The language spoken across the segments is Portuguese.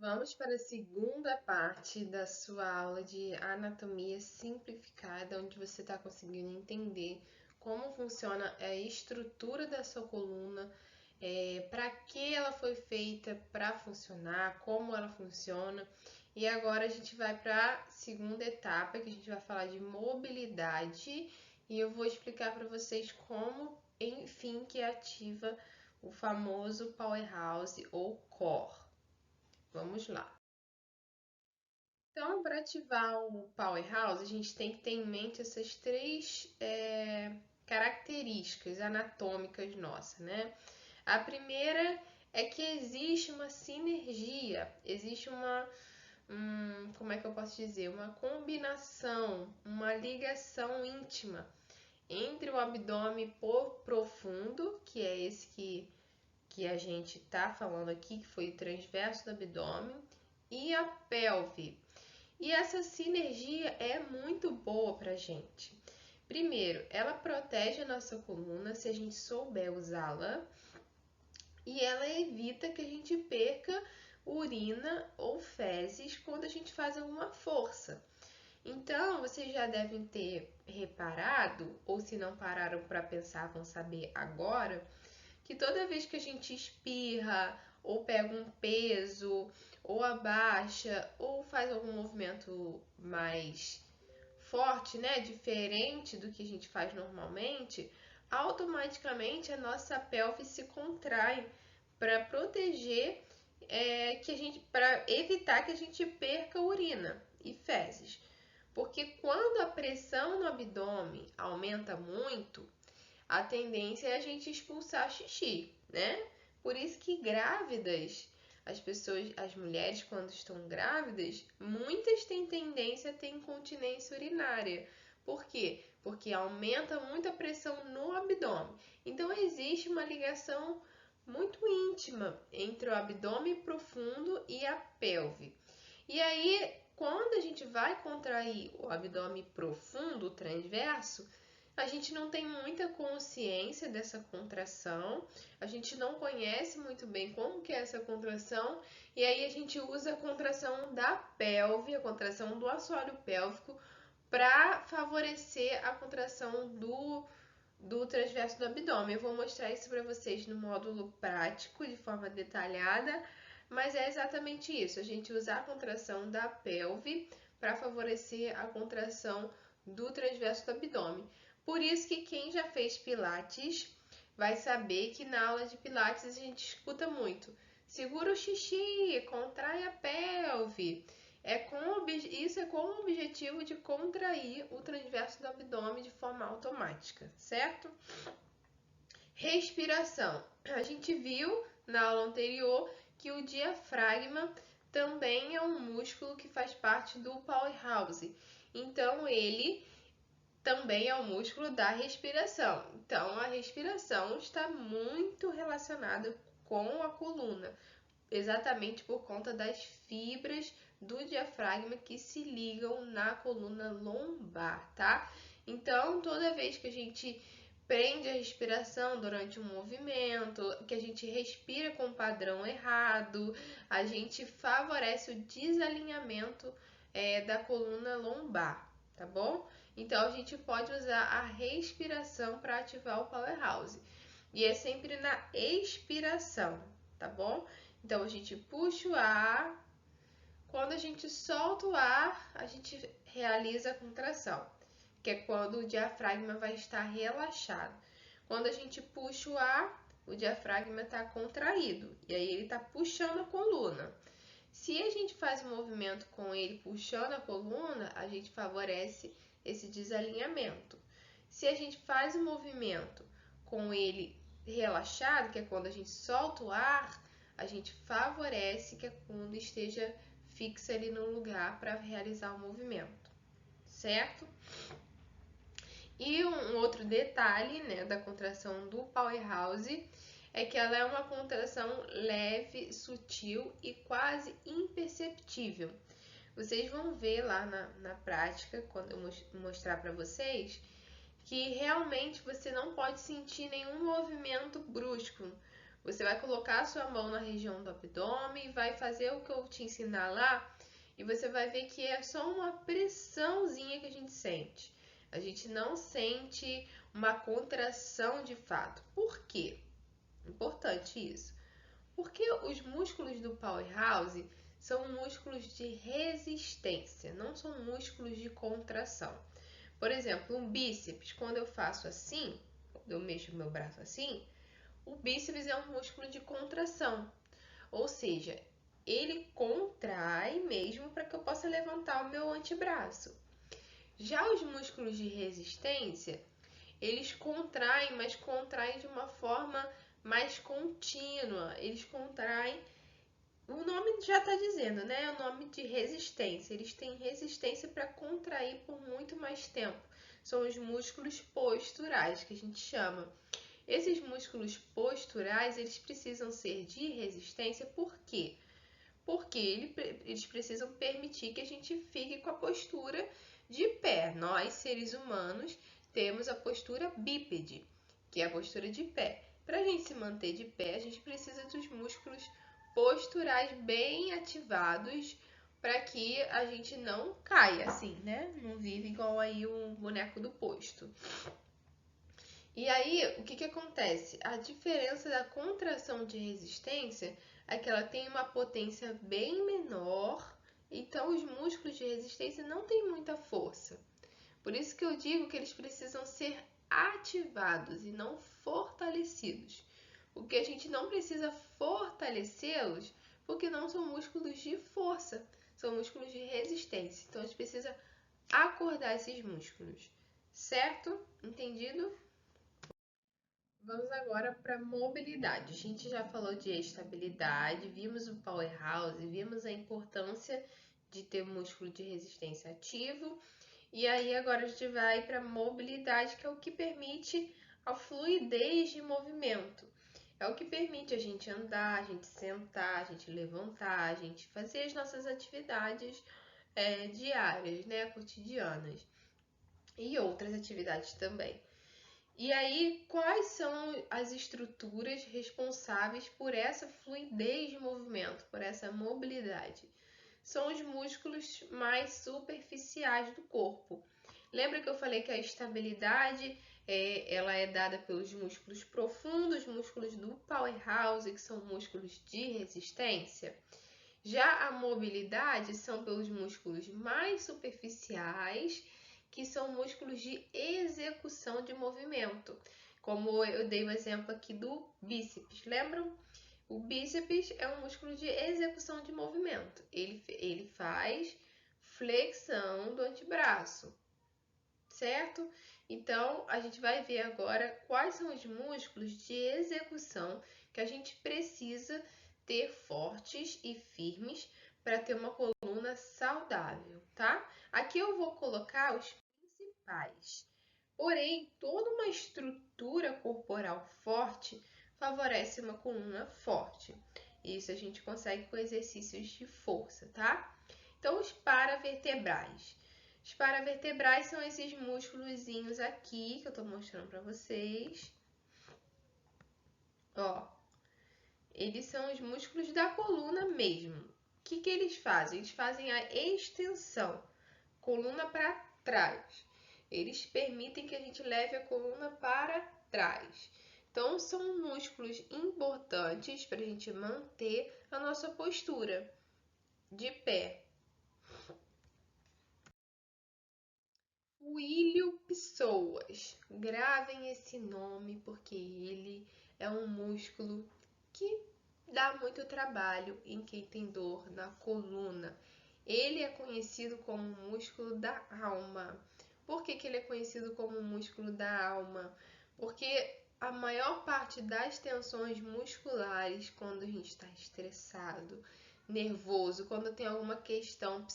Vamos para a segunda parte da sua aula de anatomia simplificada, onde você está conseguindo entender como funciona a estrutura da sua coluna, para que ela foi feita para funcionar, como ela funciona. E agora a gente vai para a segunda etapa, que a gente vai falar de mobilidade, e eu vou explicar para vocês como, enfim, que ativa o famoso powerhouse ou core. Vamos lá. Então, para ativar o Powerhouse, a gente tem que ter em mente essas três características anatômicas nossas, né? A primeira é que existe uma sinergia, existe como é que eu posso dizer? Uma combinação, uma ligação íntima entre o abdômen profundo, que é esse que a gente tá falando aqui, que foi o transverso do abdômen, e a pelve. E essa sinergia é muito boa para a gente. Primeiro, ela protege a nossa coluna se a gente souber usá-la, e ela evita que a gente perca urina ou fezes quando a gente faz alguma força. Então, vocês já devem ter reparado, ou se não pararam para pensar, vão saber agora, que toda vez que a gente espirra, ou pega um peso, ou abaixa, ou faz algum movimento mais forte, né, diferente do que a gente faz normalmente, automaticamente a nossa pelve se contrai para proteger que a gente, para evitar que a gente perca urina e fezes. Porque quando a pressão no abdômen aumenta muito, a tendência é a gente expulsar xixi, né? Por isso que grávidas, as mulheres quando estão grávidas, muitas têm tendência a ter incontinência urinária. Por quê? Porque aumenta muito a pressão no abdômen. Então existe uma ligação muito íntima entre o abdômen profundo e a pelve. E aí, quando a gente vai contrair o abdômen profundo, o transverso, a gente não tem muita consciência dessa contração, a gente não conhece muito bem como que é essa contração, e aí a gente usa a contração da pelve, a contração do assoalho pélvico, para favorecer a contração do transverso do abdômen. Eu vou mostrar isso para vocês no módulo prático, de forma detalhada, mas é exatamente isso, a gente usa a contração da pelve para favorecer a contração do transverso do abdômen. Por isso que quem já fez pilates vai saber que na aula de pilates a gente escuta muito. Segura o xixi, contrai a pelve. Isso é com o objetivo de contrair o transverso do abdômen de forma automática, certo? Respiração. A gente viu na aula anterior que o diafragma também é um músculo que faz parte do powerhouse. Então, ele também é o músculo da respiração. Então, a respiração está muito relacionada com a coluna, exatamente por conta das fibras do diafragma que se ligam na coluna lombar, tá? Então, toda vez que a gente prende a respiração durante um movimento, que a gente respira com um padrão errado, a gente favorece o desalinhamento da coluna lombar, tá bom? Então a gente pode usar a respiração para ativar o powerhouse. E é sempre na expiração, tá bom? Então a gente puxa o ar, quando a gente solta o ar, a gente realiza a contração, que é quando o diafragma vai estar relaxado. Quando a gente puxa o ar, o diafragma está contraído e aí ele está puxando a coluna. Se a gente faz um movimento com ele puxando a coluna, a gente favorece esse desalinhamento. Se a gente faz um movimento com ele relaxado, que é quando a gente solta o ar, a gente favorece que a coluna esteja fixa ali no lugar para realizar o movimento, certo? E um outro detalhe, né, da contração do powerhouse é que ela é uma contração leve, sutil e quase imperceptível. Vocês vão ver lá na prática, quando eu mostrar para vocês, que realmente você não pode sentir nenhum movimento brusco. Você vai colocar a sua mão na região do abdômen e vai fazer o que eu te ensinar lá, e você vai ver que é só uma pressãozinha que a gente sente. A gente não sente uma contração de fato. Por quê? Importante isso. Porque os músculos do Powerhouse são músculos de resistência, não são músculos de contração. Por exemplo, um bíceps, quando eu faço assim, quando eu mexo meu braço assim, o bíceps é um músculo de contração. Ou seja, ele contrai mesmo para que eu possa levantar o meu antebraço. Já os músculos de resistência, eles contraem, mas contraem de uma forma mais contínua. Eles contraem, o nome já está dizendo, né? É o nome de resistência. Eles têm resistência para contrair por muito mais tempo. São os músculos posturais que a gente chama. Esses músculos posturais, eles precisam ser de resistência, por quê? Porque eles precisam permitir que a gente fique com a postura de pé. Nós, seres humanos, temos a postura bípede, que é a postura de pé. Para a gente se manter de pé, a gente precisa dos músculos posturais bem ativados para que a gente não caia assim, né? Não vive igual aí um boneco do posto. E aí, o que acontece? A diferença da contração de resistência é que ela tem uma potência bem menor, então os músculos de resistência não têm muita força. Por isso que eu digo que eles precisam ser ativados e não fortalecidos. Porque a gente não precisa fortalecê-los porque não são músculos de força, são músculos de resistência. Então a gente precisa acordar esses músculos, certo? Entendido? Vamos agora para mobilidade. A gente já falou de estabilidade, vimos o powerhouse, vimos a importância de ter músculo de resistência ativo. E aí agora a gente vai para mobilidade, que é o que permite a fluidez de movimento. É o que permite a gente andar, a gente sentar, a gente levantar, a gente fazer as nossas atividades diárias, né, cotidianas. E outras atividades também. E aí, quais são as estruturas responsáveis por essa fluidez de movimento, por essa mobilidade? São os músculos mais superficiais do corpo. Lembra que eu falei que a estabilidade ela é dada pelos músculos profundos, músculos do powerhouse, que são músculos de resistência? Já a mobilidade são pelos músculos mais superficiais, que são músculos de execução de movimento. Como eu dei o exemplo aqui do bíceps, lembram? O bíceps é um músculo de execução de movimento. Ele faz flexão do antebraço, certo? Então, a gente vai ver agora quais são os músculos de execução que a gente precisa ter fortes e firmes para ter uma coluna saudável, tá? Aqui eu vou colocar os principais. Porém, toda uma estrutura corporal forte favorece uma coluna forte. Isso a gente consegue com exercícios de força, tá? Então, os paravertebrais. Os paravertebrais são esses músculozinhos aqui que eu tô mostrando para vocês. Ó, eles são os músculos da coluna mesmo. O que eles fazem? Eles fazem a extensão, coluna para trás. Eles permitem que a gente leve a coluna para trás. Então, são músculos importantes para a gente manter a nossa postura de pé. O ilho psoas. Gravem esse nome porque ele é um músculo que dá muito trabalho em quem tem dor na coluna. Ele é conhecido como músculo da alma. Por que ele é conhecido como músculo da alma? Porque a maior parte das tensões musculares, quando a gente está estressado, nervoso, quando tem alguma questão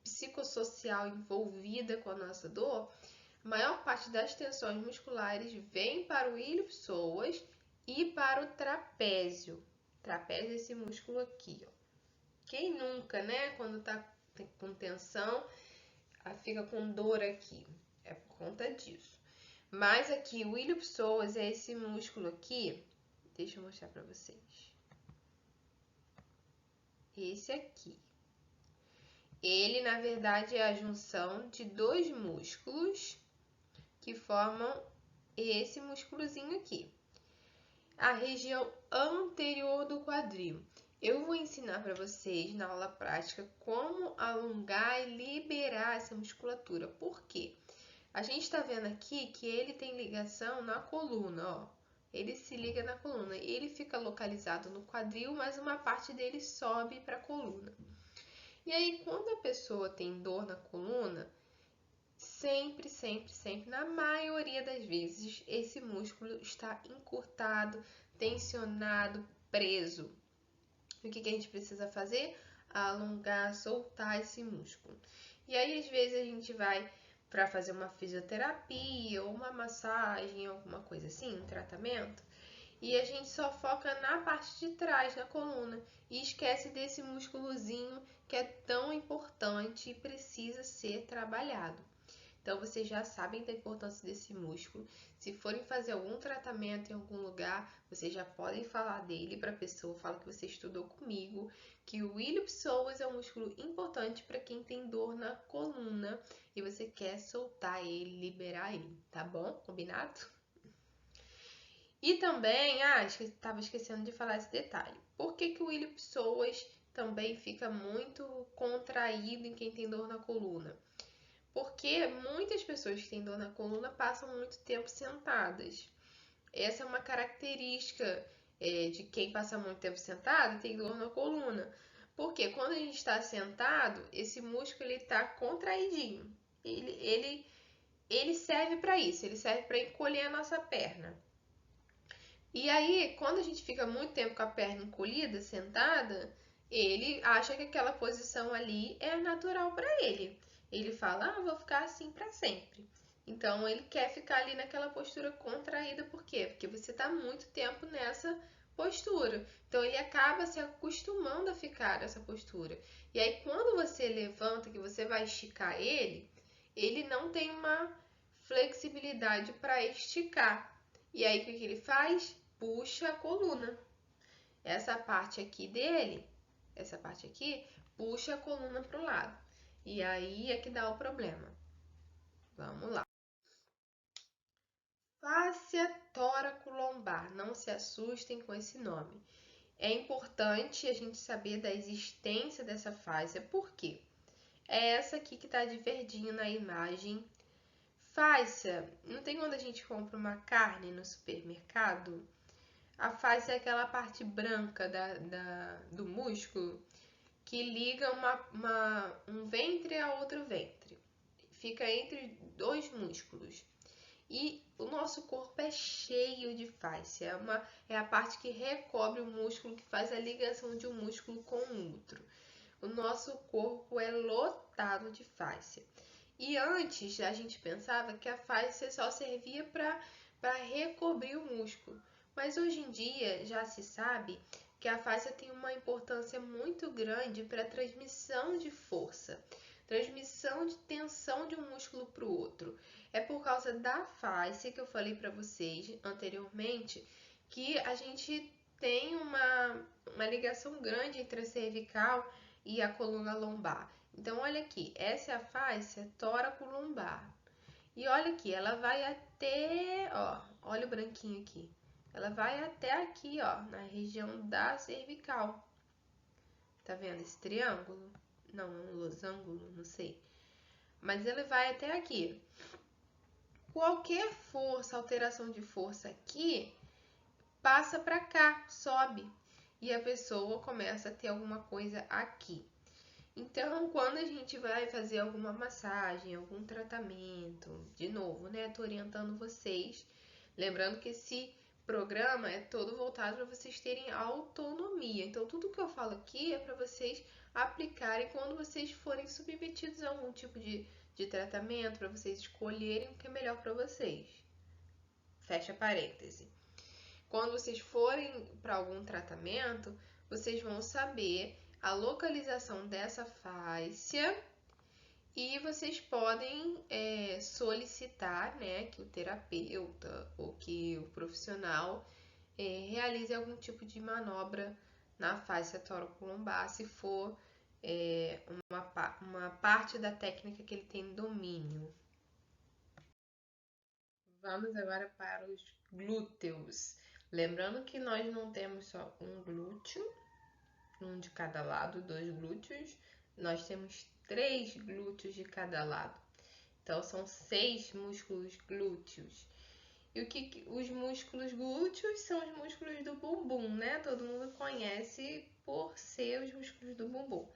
psicossocial envolvida com a nossa dor, a maior parte das tensões musculares vem para o ilho psoas e para o trapézio. Trapézio é esse músculo aqui, ó. Quem nunca, né, quando tá com tensão, fica com dor aqui? É por conta disso. Mas aqui, o ilho psoas é esse músculo aqui, Deixa eu mostrar para vocês. Esse aqui. Ele, na verdade, é a junção de dois músculos que formam esse músculozinho aqui. A região anterior do quadril. Eu vou ensinar para vocês na aula prática como alongar e liberar essa musculatura. Por quê? A gente está vendo aqui que ele tem ligação na coluna, ó. Ele se liga na coluna. Ele fica localizado no quadril, mas uma parte dele sobe para a coluna. E aí, quando a pessoa tem dor na coluna, sempre, na maioria das vezes, esse músculo está encurtado, tensionado, preso. E o que a gente precisa fazer? Alongar, soltar esse músculo. E aí, às vezes, a gente vai para fazer uma fisioterapia ou uma massagem, alguma coisa assim, um tratamento, e a gente só foca na parte de trás, na coluna, e esquece desse músculozinho que é tão importante e precisa ser trabalhado. Então, vocês já sabem da importância desse músculo. Se forem fazer algum tratamento em algum lugar, vocês já podem falar dele para a pessoa. Fala que você estudou comigo, que o ilho-psoas é um músculo importante para quem tem dor na coluna e você quer soltar ele, liberar ele, tá bom? Combinado? E também, estava esquecendo de falar esse detalhe. Por que o ilho-psoas também fica muito contraído em quem tem dor na coluna? Porque muitas pessoas que têm dor na coluna passam muito tempo sentadas. Essa é uma característica de quem passa muito tempo sentado e tem dor na coluna. Porque quando a gente está sentado, esse músculo está contraidinho. Ele serve para isso, ele serve para encolher a nossa perna. E aí, quando a gente fica muito tempo com a perna encolhida, sentada, ele acha que aquela posição ali é natural para ele. Ele fala, vou ficar assim para sempre. Então, ele quer ficar ali naquela postura contraída. Por quê? Porque você está muito tempo nessa postura. Então, ele acaba se acostumando a ficar nessa postura. E aí, quando você levanta, que você vai esticar ele não tem uma flexibilidade para esticar. E aí, o que ele faz? Puxa a coluna. Essa parte aqui dele, essa parte aqui, puxa a coluna para o lado. E aí é que dá o problema. Vamos lá. Fáscia tóraco-lombar. Não se assustem com esse nome. É importante a gente saber da existência dessa fáscia. Por quê? É essa aqui que está de verdinho na imagem. Fáscia, não tem quando a gente compra uma carne no supermercado? A fáscia é aquela parte branca do músculo que liga um ventre a outro ventre. Fica entre dois músculos. E o nosso corpo é cheio de fáscia. É a parte que recobre o músculo, que faz a ligação de um músculo com o outro. O nosso corpo é lotado de fáscia. E antes a gente pensava que a fáscia só servia para recobrir o músculo. Mas hoje em dia já se sabe que a fáscia tem uma importância muito grande para a transmissão de força, transmissão de tensão de um músculo para o outro. É por causa da fáscia que eu falei para vocês anteriormente que a gente tem uma ligação grande entre a cervical e a coluna lombar. Então, olha aqui, essa é a fáscia tóraco-lombar. E olha aqui, ela vai até, olha o branquinho aqui. Ela vai até aqui, na região da cervical. Tá vendo esse triângulo? Não, um losango, não sei. Mas ele vai até aqui. Qualquer força, alteração de força aqui, passa para cá, sobe. E a pessoa começa a ter alguma coisa aqui. Então, quando a gente vai fazer alguma massagem, algum tratamento, de novo, né? Tô orientando vocês. Lembrando que esse programa é todo voltado para vocês terem autonomia. Então, tudo que eu falo aqui é para vocês aplicarem quando vocês forem submetidos a algum tipo de tratamento, para vocês escolherem o que é melhor para vocês. Fecha parêntese. Quando vocês forem para algum tratamento, vocês vão saber a localização dessa fáscia e vocês podem solicitar, né, que o terapeuta ou que o profissional realize algum tipo de manobra na face torocolombar, se for uma parte da técnica que ele tem domínio. Vamos agora para os glúteos. Lembrando que nós não temos só um glúteo, um de cada lado, 2 glúteos, nós temos 3 glúteos de cada lado. Então são 6 músculos glúteos. E os músculos glúteos são os músculos do bumbum, né? Todo mundo conhece por ser os músculos do bumbum.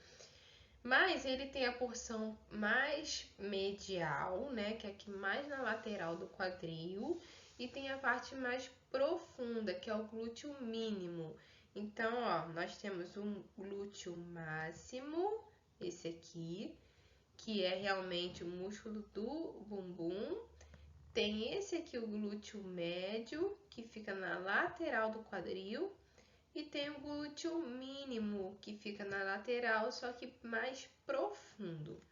Mas ele tem a porção mais medial, né? Que é aqui mais na lateral do quadril. E tem a parte mais profunda, que é o glúteo mínimo. Então, ó, nós temos um glúteo máximo, esse aqui, que é realmente o músculo do bumbum. Tem esse aqui, o glúteo médio, que fica na lateral do quadril. E tem o glúteo mínimo, que fica na lateral, só que mais profundo.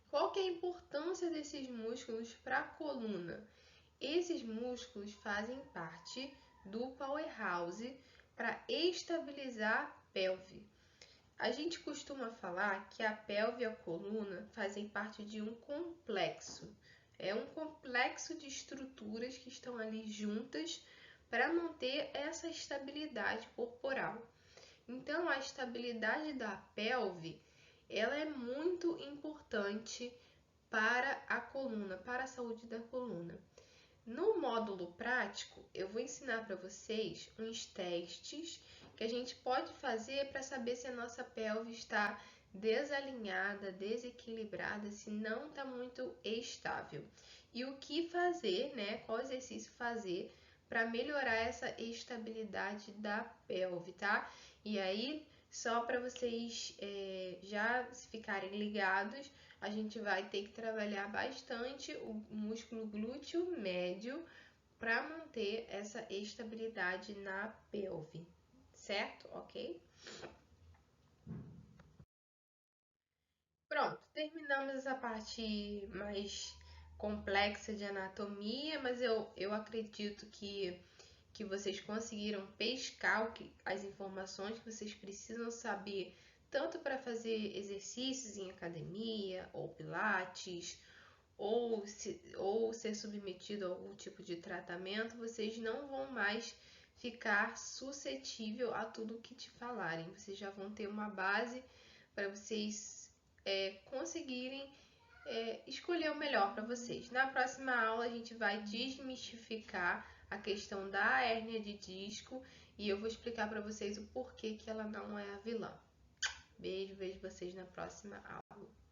Qual que é a importância desses músculos para a coluna? Esses músculos fazem parte do powerhouse para estabilizar a pelve. A gente costuma falar que a pelve e a coluna fazem parte de um complexo. É um complexo de estruturas que estão ali juntas para manter essa estabilidade corporal. Então, a estabilidade da pelve, ela é muito importante para a coluna, para a saúde da coluna. No módulo prático, eu vou ensinar para vocês uns testes que a gente pode fazer para saber se a nossa pelve está desalinhada, desequilibrada, se não está muito estável. E o que fazer, né? Qual exercício fazer para melhorar essa estabilidade da pelve, tá? E aí, só para vocês já ficarem ligados, a gente vai ter que trabalhar bastante o músculo glúteo médio para manter essa estabilidade na pelve, certo? Ok? Pronto, terminamos essa parte mais complexa de anatomia, mas eu acredito que vocês conseguiram pescar as informações que vocês precisam saber, tanto para fazer exercícios em academia, ou pilates, ou ser submetido a algum tipo de tratamento, vocês não vão mais ficar suscetível a tudo que te falarem. Vocês já vão ter uma base para vocês conseguirem escolher o melhor para vocês. Na próxima aula a gente vai desmistificar a questão da hérnia de disco e eu vou explicar para vocês o porquê que ela não é a vilã. Beijo, vejo vocês na próxima aula.